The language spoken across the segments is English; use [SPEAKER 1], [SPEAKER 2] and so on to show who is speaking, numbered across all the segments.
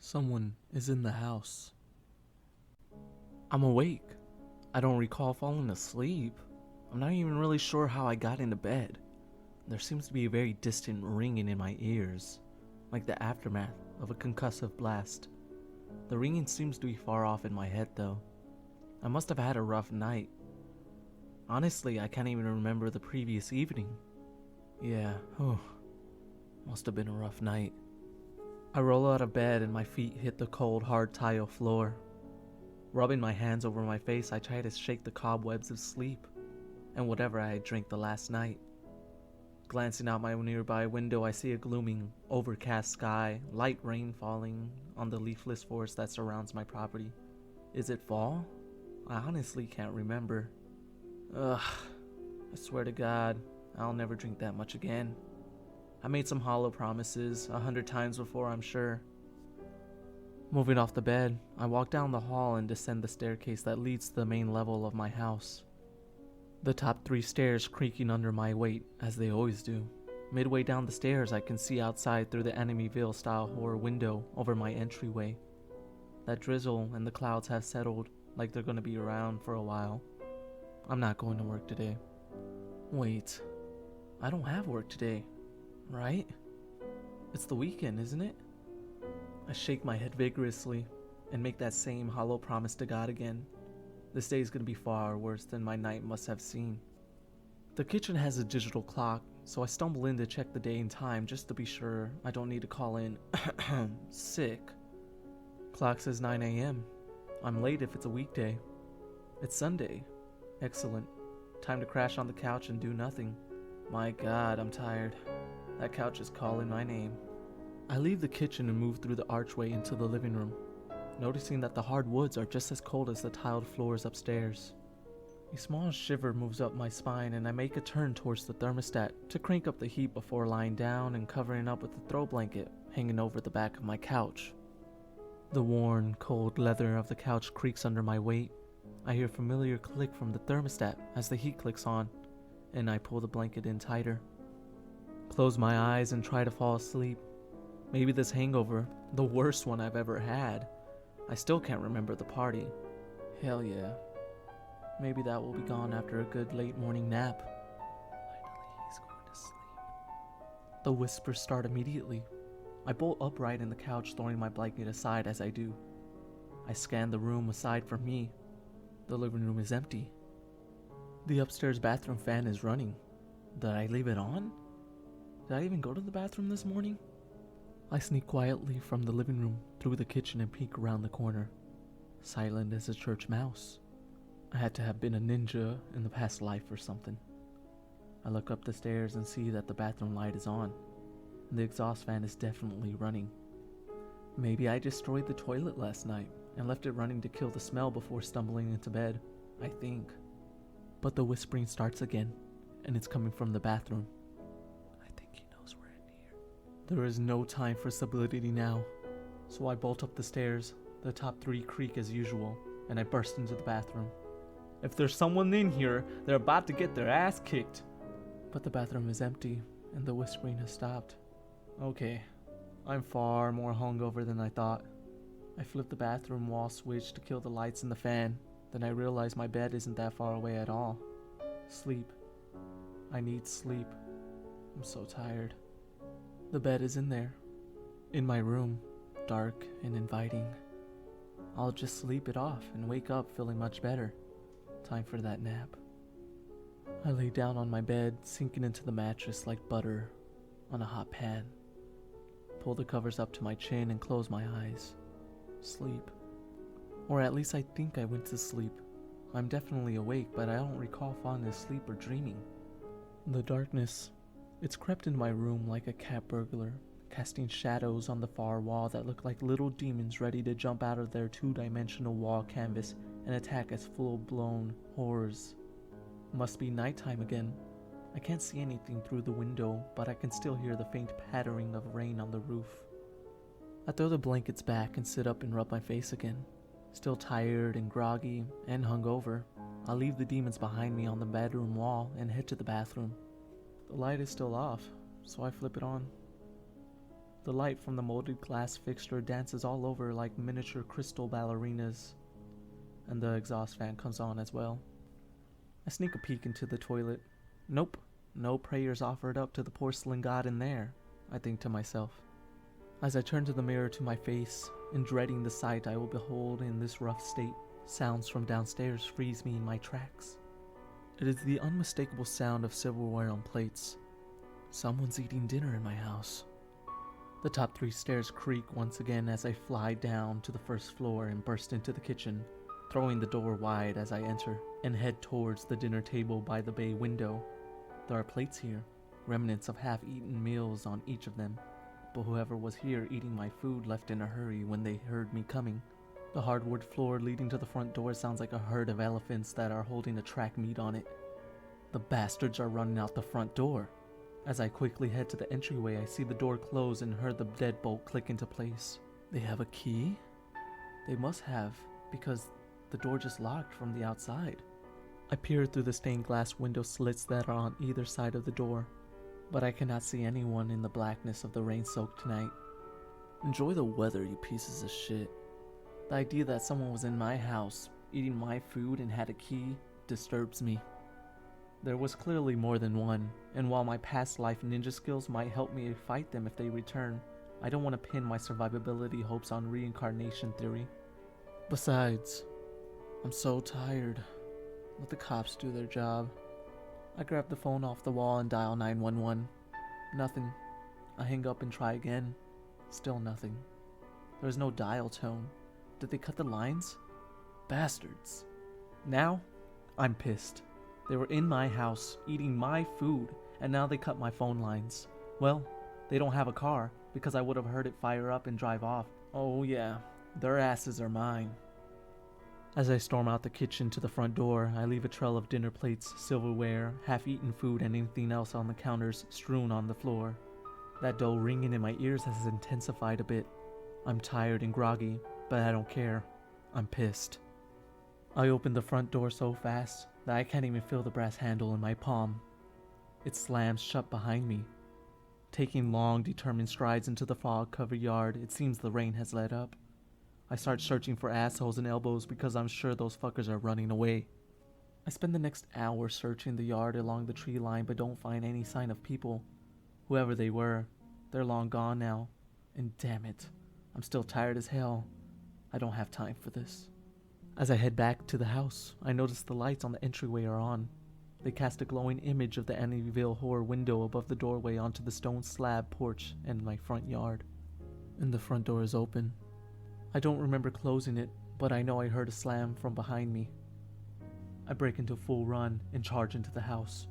[SPEAKER 1] Someone is in the house. I'm awake. I don't recall falling asleep. I'm not even really sure how I got into bed. There seems to be a very distant ringing in my ears, like the aftermath of a concussive blast. The ringing seems to be far off in my head though. I must have had a rough night. Honestly, I can't even remember the previous evening. Yeah, must have been a rough night. I roll out of bed and my feet hit the cold, hard tile floor. Rubbing my hands over my face, I try to shake the cobwebs of sleep and whatever I had drank the last night. Glancing out my nearby window, I see a glooming, overcast sky, light rain falling on the leafless forest that surrounds my property. Is it fall? I honestly can't remember. Ugh, I swear to God, I'll never drink that much again. I made some hollow promises 100 times before, I'm sure. Moving off the bed, I walk down the hall and descend the staircase that leads to the main level of my house. The top 3 stairs creaking under my weight, as they always do. Midway down the stairs, I can see outside through the Enemyville style horror window over my entryway. That drizzle and the clouds have settled like they're gonna be around for a while. I'm not going to work today. Wait, I don't have work today, right? It's the weekend, isn't it? I shake my head vigorously and make that same hollow promise to God again. This day is going to be far worse than my night must have seen. The kitchen has a digital clock, so I stumble in to check the day and time just to be sure I don't need to call in sick. Clock says 9 a.m. I'm late if it's a weekday. It's Sunday. Excellent. Time to crash on the couch and do nothing. My God, I'm tired. That couch is calling my name. I leave the kitchen and move through the archway into the living room, noticing that the hard woods are just as cold as the tiled floors upstairs. A small shiver moves up my spine and I make a turn towards the thermostat to crank up the heat before lying down and covering up with a throw blanket hanging over the back of my couch. The worn, cold leather of the couch creaks under my weight. I hear a familiar click from the thermostat as the heat clicks on, and I pull the blanket in tighter. Close my eyes and try to fall asleep. Maybe this hangover, the worst one I've ever had. I still can't remember the party. Hell yeah. Maybe that will be gone after a good late morning nap. Finally, he's going to sleep. The whispers start immediately. I bolt upright in the couch, throwing my blanket aside as I do. I scan the room aside from me. The living room is empty. The upstairs bathroom fan is running. Did I leave it on? Did I even go to the bathroom this morning? I sneak quietly from the living room through the kitchen and peek around the corner, silent as a church mouse. I had to have been a ninja in the past life or something. I look up the stairs and see that the bathroom light is on, and the exhaust fan is definitely running. Maybe I destroyed the toilet last night and left it running to kill the smell before stumbling into bed, I think. But the whispering starts again, and it's coming from the bathroom. There is no time for stability now, so I bolt up the stairs, the top 3 creak as usual, and I burst into the bathroom. If there's someone in here, they're about to get their ass kicked. But the bathroom is empty, and the whispering has stopped. Okay, I'm far more hungover than I thought. I flip the bathroom wall switch to kill the lights and the fan, then I realize my bed isn't that far away at all. Sleep. I need sleep. I'm so tired. The bed is in there, in my room, dark and inviting. I'll just sleep it off and wake up feeling much better. Time for that nap. I lay down on my bed, sinking into the mattress like butter on a hot pan. Pull the covers up to my chin and close my eyes. Sleep. Or at least I think I went to sleep. I'm definitely awake, but I don't recall falling asleep or dreaming. The darkness, it's crept into my room like a cat burglar, casting shadows on the far wall that look like little demons ready to jump out of their 2-dimensional wall canvas and attack as full-blown horrors. Must be nighttime again. I can't see anything through the window, but I can still hear the faint pattering of rain on the roof. I throw the blankets back and sit up and rub my face again. Still tired and groggy and hungover, I leave the demons behind me on the bedroom wall and head to the bathroom. The light is still off, so I flip it on. The light from the molded glass fixture dances all over like miniature crystal ballerinas, and the exhaust fan comes on as well. I sneak a peek into the toilet. Nope, no prayers offered up to the porcelain god in there, I think to myself. As I turn to the mirror to my face, and dreading the sight I will behold in this rough state, sounds from downstairs freeze me in my tracks. It is the unmistakable sound of silverware on plates. Someone's eating dinner in my house. The top 3 stairs creak once again as I fly down to the first floor and burst into the kitchen, throwing the door wide as I enter and head towards the dinner table by the bay window. There are plates here, remnants of half-eaten meals on each of them, but whoever was here eating my food left in a hurry when they heard me coming. The hardwood floor leading to the front door sounds like a herd of elephants that are holding a track meet on it. The bastards are running out the front door. As I quickly head to the entryway, I see the door close and heard the deadbolt click into place. They have a key? They must have, because the door just locked from the outside. I peer through the stained glass window slits that are on either side of the door, but I cannot see anyone in the blackness of the rain-soaked night. Enjoy the weather, you pieces of shit. The idea that someone was in my house, eating my food and had a key, disturbs me. There was clearly more than one, and while my past life ninja skills might help me fight them if they return, I don't want to pin my survivability hopes on reincarnation theory. Besides, I'm so tired. Let the cops do their job. I grab the phone off the wall and dial 911. Nothing. I hang up and try again. Still nothing. There is no dial tone. Did they cut the lines? Bastards. Now, I'm pissed. They were in my house, eating my food, and now they cut my phone lines. Well, they don't have a car, because I would have heard it fire up and drive off. Oh yeah, their asses are mine. As I storm out the kitchen to the front door, I leave a trail of dinner plates, silverware, half-eaten food, and anything else on the counters strewn on the floor. That dull ringing in my ears has intensified a bit. I'm tired and groggy, but I don't care. I'm pissed. I open the front door so fast that I can't even feel the brass handle in my palm. It slams shut behind me. Taking long, determined strides into the fog-covered yard, it seems the rain has let up. I start searching for assholes and elbows because I'm sure those fuckers are running away. I spend the next hour searching the yard along the tree line but don't find any sign of people. Whoever they were, they're long gone now. And damn it, I'm still tired as hell. I don't have time for this. As I head back to the house, I notice the lights on the entryway are on. They cast a glowing image of the Amityville Horror window above the doorway onto the stone slab porch and my front yard. And the front door is open. I don't remember closing it, but I know I heard a slam from behind me. I break into full run and charge into the house,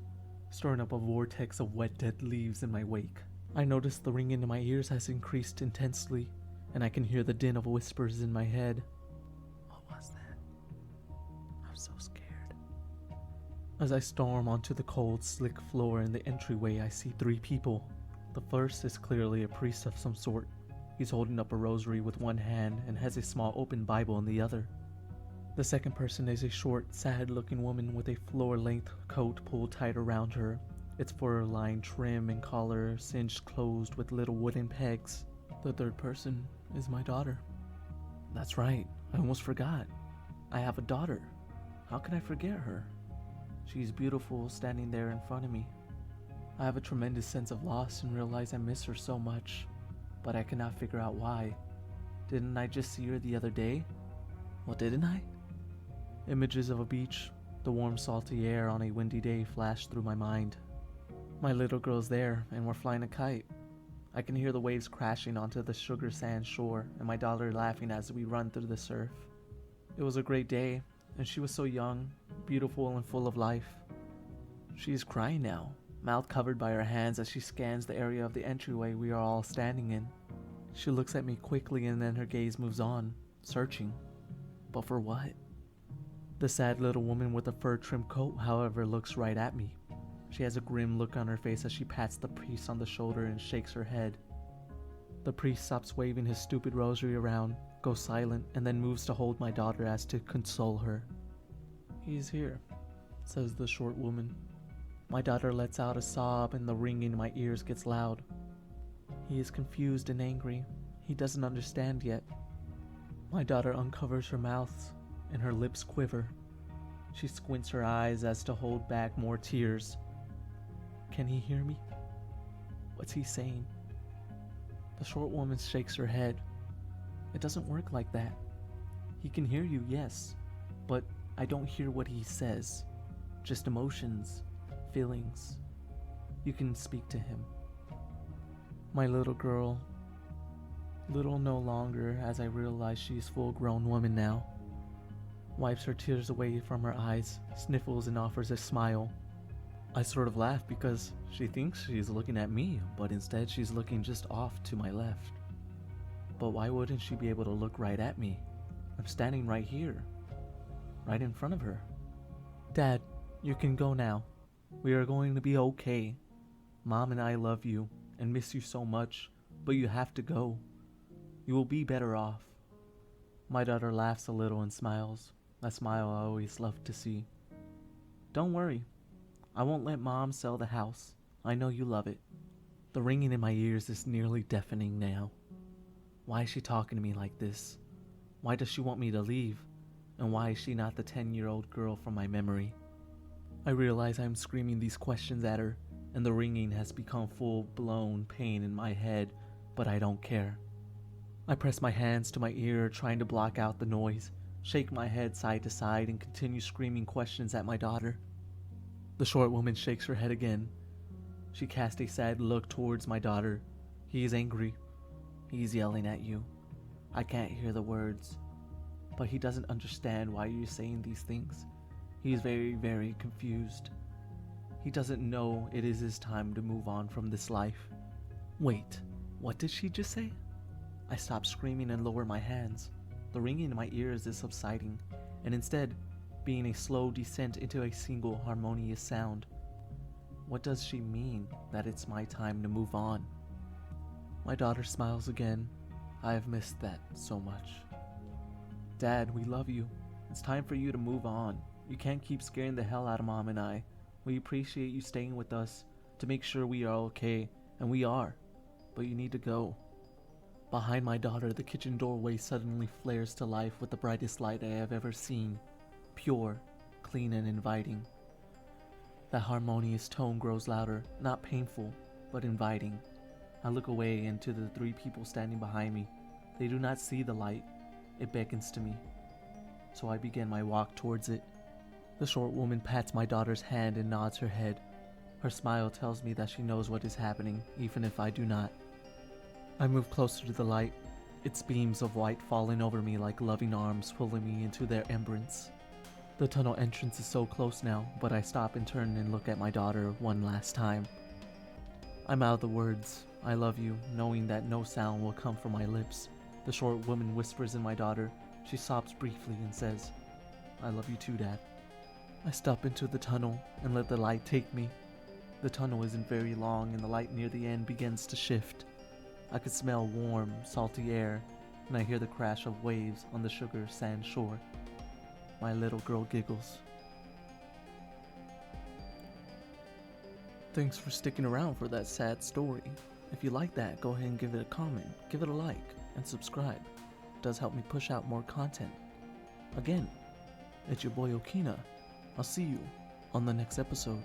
[SPEAKER 1] stirring up a vortex of wet dead leaves in my wake. I notice the ringing in my ears has increased intensely, and I can hear the din of whispers in my head. What was that? I'm so scared. As I storm onto the cold, slick floor in the entryway, I see 3 people. The first is clearly a priest of some sort. He's holding up a rosary with one hand and has a small open Bible in the other. The second person is a short, sad-looking woman with a floor-length coat pulled tight around her, its fur-lined trim and collar cinched closed with little wooden pegs. The third person is my daughter. That's right, I almost forgot. I have a daughter. How can I forget her? She's beautiful standing there in front of me. I have a tremendous sense of loss and realize I miss her so much, but I cannot figure out why. Didn't I just see her the other day? Well, didn't I? Images of a beach, the warm salty air on a windy day flashed through my mind. My little girl's there, and we're flying a kite. I can hear the waves crashing onto the sugar sand shore, and my daughter laughing as we run through the surf. It was a great day, and she was so young, beautiful, and full of life. She is crying now, mouth covered by her hands as she scans the area of the entryway we are all standing in. She looks at me quickly and then her gaze moves on, searching. But for what? The sad little woman with the fur-trimmed coat, however, looks right at me. She has a grim look on her face as she pats the priest on the shoulder and shakes her head. The priest stops waving his stupid rosary around, goes silent, and then moves to hold my daughter as to console her. "He's here," says the short woman. My daughter lets out a sob and the ringing in my ears gets loud. He is confused and angry. He doesn't understand yet. My daughter uncovers her mouth and her lips quiver. She squints her eyes as to hold back more tears. Can he hear me? What's he saying? The short woman shakes her head. It doesn't work like that. He can hear you, yes, but I don't hear what he says. Just emotions, feelings. You can speak to him. My little girl, little no longer as I realize she's a full-grown woman now, wipes her tears away from her eyes, sniffles and offers a smile. I sort of laugh because she thinks she's looking at me, but instead she's looking just off to my left. But why wouldn't she be able to look right at me? I'm standing right here, right in front of her. Dad, you can go now. We are going to be okay. Mom and I love you and miss you so much, but you have to go. You will be better off. My daughter laughs a little and smiles, that smile I always loved to see. Don't worry. I won't let Mom sell the house. I know you love it. The ringing in my ears is nearly deafening now. Why is she talking to me like this? Why does she want me to leave? And why is she not the 10-year-old girl from my memory? I realize I'm screaming these questions at her, and the ringing has become full-blown pain in my head, but I don't care. I press my hands to my ear, trying to block out the noise, shake my head side to side, and continue screaming questions at my daughter. The short woman shakes her head again. She casts a sad look towards my daughter. He is angry. He's yelling at you. I can't hear the words, but he doesn't understand why you're saying these things. He is very, very confused. He doesn't know it is his time to move on from this life. Wait, what did she just say? I stop screaming and lower my hands. The ringing in my ears is subsiding, and instead, being a slow descent into a single harmonious sound. What does she mean that it's my time to move on? My daughter smiles again. I have missed that so much. Dad, we love you. It's time for you to move on. You can't keep scaring the hell out of Mom and I. We appreciate you staying with us to make sure we are okay, and we are. But you need to go. Behind my daughter, the kitchen doorway suddenly flares to life with the brightest light I have ever seen. Pure, clean, and inviting. That harmonious tone grows louder, not painful, but inviting. I look away into the three people standing behind me. They do not see the light. It beckons to me. So I begin my walk towards it. The short woman pats my daughter's hand and nods her head. Her smile tells me that she knows what is happening, even if I do not. I move closer to the light, its beams of white falling over me like loving arms pulling me into their embrace. The tunnel entrance is so close now, but I stop and turn and look at my daughter one last time. I mouth the words, I love you, knowing that no sound will come from my lips. The short woman whispers in my daughter. She sobs briefly and says, I love you too, Dad. I step into the tunnel and let the light take me. The tunnel isn't very long and the light near the end begins to shift. I could smell warm, salty air, and I hear the crash of waves on the sugar sand shore. My little girl giggles. Thanks for sticking around for that sad story. If you like that, go ahead and give it a comment, give it a like, and subscribe. It does help me push out more content. Again, it's your boy Okina. I'll see you on the next episode.